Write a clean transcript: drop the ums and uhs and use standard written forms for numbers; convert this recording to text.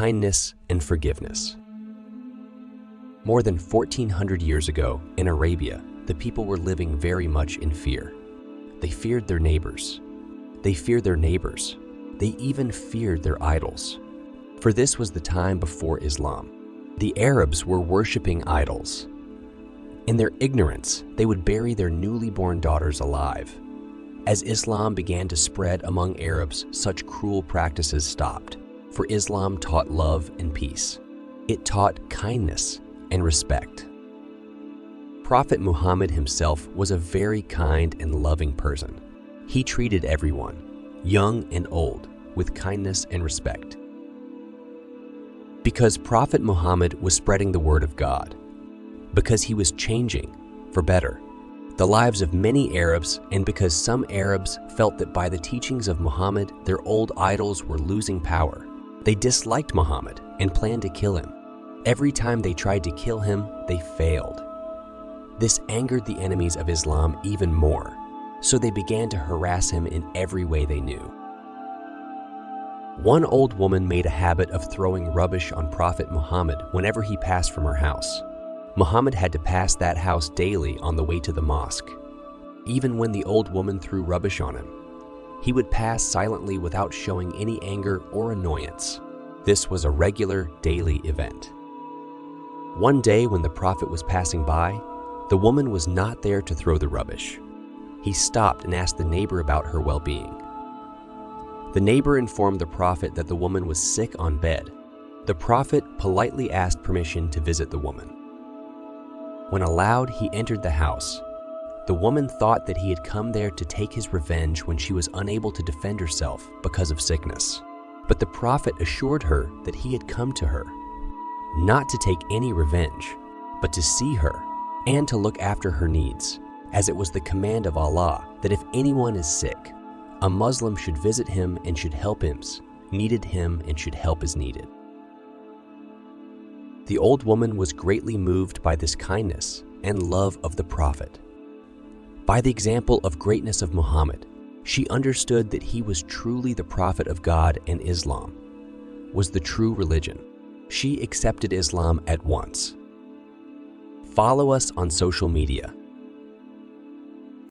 kindness and forgiveness. More than 1400 years ago in Arabia, the people were living very much in fear. They feared their neighbors. They feared their neighbors. They even feared their idols. For this was the time before Islam. The Arabs were worshiping idols. In their ignorance, they would bury their newly born daughters alive. As Islam began to spread among Arabs, such cruel practices stopped, for Islam taught love and peace. It taught kindness and respect. Prophet Muhammad himself was a very kind and loving person. He treated everyone, young and old, with kindness and respect. Because Prophet Muhammad was spreading the word of God, because he was changing, for better, the lives of many Arabs, and because some Arabs felt that by the teachings of Muhammad, their old idols were losing power. They disliked Muhammad and planned to kill him. Every time they tried to kill him, they failed. This angered the enemies of Islam even more, so they began to harass him in every way they knew. One old woman made a habit of throwing rubbish on Prophet Muhammad whenever he passed from her house. Muhammad had to pass that house daily on the way to the mosque. Even when the old woman threw rubbish on him, he would pass silently without showing any anger or annoyance. This was a regular daily event. One day when the Prophet was passing by, the woman was not there to throw the rubbish. He stopped and asked the neighbor about her well-being. The neighbor informed the Prophet that the woman was sick on bed. The Prophet politely asked permission to visit the woman. When allowed, he entered the house. The woman thought that he had come there to take his revenge when she was unable to defend herself because of sickness. But the Prophet assured her that he had come to her, not to take any revenge, but to see her and to look after her needs, as it was the command of Allah that if anyone is sick, a Muslim should visit him and should help him, needed him and should help as needed. The old woman was greatly moved by this kindness and love of the Prophet. By the example of greatness of Muhammad, she understood that he was truly the Prophet of God and Islam was the true religion. She accepted Islam at once. Follow us on social media